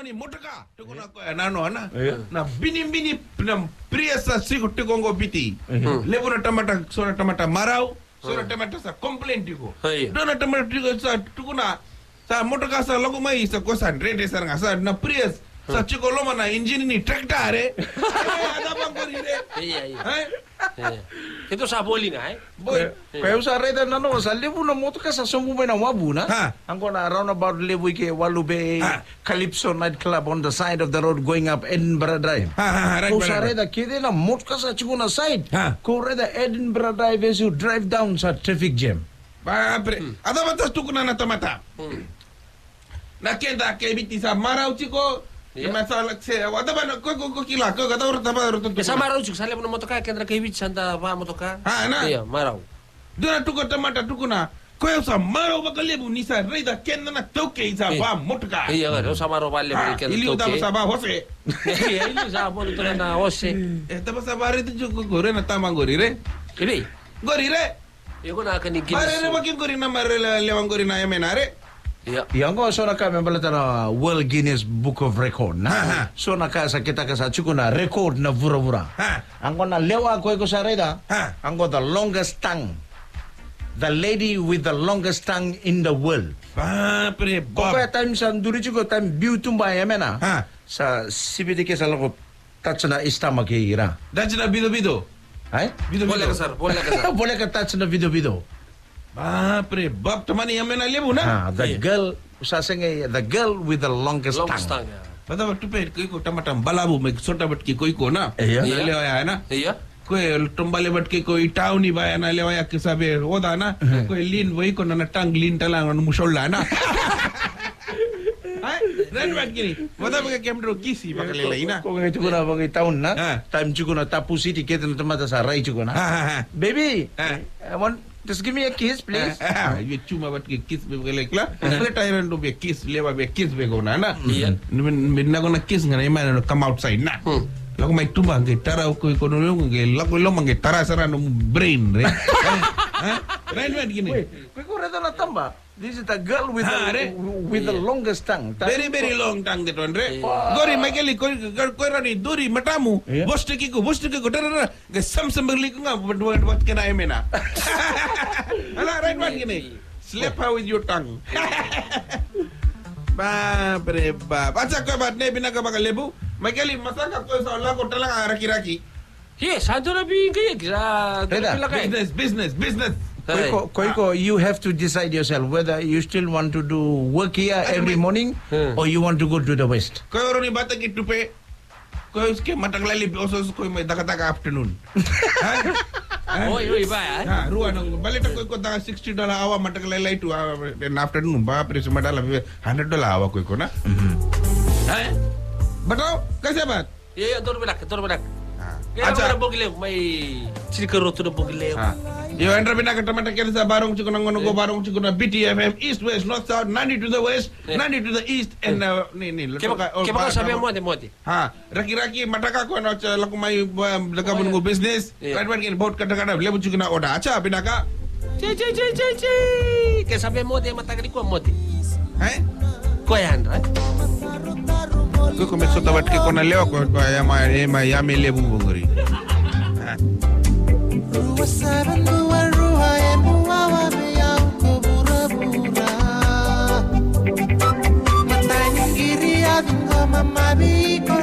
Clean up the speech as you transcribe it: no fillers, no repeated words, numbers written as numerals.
ni motoka tukuna ko nano na na bini na priya sa siku tikongo biti lebu na tamata marau sora tamata sa complaint ko dona tamata tiko sa tukuna sa motoka sa logo mai sa kosan rede sa ngasa na priya sa chiko loma na engine ni tractor ada bang kori re Itu sa bowling ay. Boy, kaya sa reda na no, sa lebu na moto ka sa sumubay na wabu na. Ang ko na around about lebu ke Walube Calypso nightclub on the side of the road going up Edinburgh Drive. Ko sa reda kide na moto ka sa chiko na side. Ko reda Edinburgh Drive as you drive down sa traffic jam. Babre, ada batas tukuna na tamata. Nakenda ke biti sa marau chiko. Masalah saya, ada mana kau kila, kau kata orang apa orang tu. Sa marau chuk sale mo motoka kendra ke hibit santa pa motoka. Na. Iya, marau. Dona tuko tamata tukuna. Kau sa marau bakalebu nisa reda kenda na toke isa pa motoka. Iya kan, sa marau bale mo kendra toke. Ili utama sa ba hose. Iya, ili sa mo to na hose. Tapos sa bare tu juko gore na tamang gori re. Ini. Gori re. Iyo na kan igin. Bare re makin gori na mare lewang gori na yemenare. Yang ko so naka membalata na World Guinness Book of Record na. So naka sa kita ka sa chuko na record na vura-vura. Ang ko na lewa ko sa reda. Ang ko the longest tongue. The lady with the longest tongue in the world. Babre, Bob. Kaya time sa duri chuko time beauty ba yemena. Sa CBD ke sa lako touch na istama ke ira. That's na bido. Ay? Boleh ka sir, boleh ka sir. Boleh ka touch na bido. Babre, Bob temani yemena lebu na. The girl usasenge the girl with the longest tongue. Pata tu pe ko tamatam balabu me sota bat ki ko na. Lewa ya na. Iya. Koy tombale bat ki ko tauni ba na lewa ya ke sabe oda na. Koy lin wai ko na tang lin talang musolla na. Ren bat gini. Wada ba kemdro kisi bakale ina. Ko ngai chukuna bangi taun na. Time chukuna tapu city ketan tamata sa rai chukuna. Baby, I want just give me a kiss, please. You cuma bat ki kiss be bakale kla. Kle tayran do be kiss lewa be kiss be ko na na. Minna ko na kiss ngana ima come outside na. Lagu mai tumba ngai tara ko no ngai lagu lo mangai tara sara no brain re. Ren bat gini. Ko reda na tamba. This is the girl with the longest tongue. Very long tongue that one, re. Gori Michaeli, Korani, Duri, Matamu, Bostiki, Tara, the some likunga, what can I mean? Right one, gini. Slap her with your tongue. Babre, what's a kabat nebina kabakalebu? Michaeli, Masaka, Lako Tala, Raki. Yes, I don't know Business. Koiko, you have to decide yourself whether you still want to do work here every morning or you want to go to the west. Kau orang ni bata gitu pe. Kau uske matang lali also kau mai taka afternoon. Oi, ba. Ruan balik kau tanga $60 awa matang lali itu in afternoon ba pres madala $100 awa kau na. Batau, कैसे बात? Iya, tur bedak. Aja bogile mai cikaro tu bogile. Yo entra bina kata kira sa barong cikuna ngono go barong cikuna BTFM East West North South 90 to the west, 90 to the east and ni. Keba sabi mode. Raki mataka ko no laku mai laga bungo business. Right gini bot kata lebu cikuna oda. Acha bina ka. Ke sabi mode mataka di ko mode. Ko yan, right? Ko começou a bater com a lewa ko ya me lebu bunguri. Matanya kiri adunga mama biko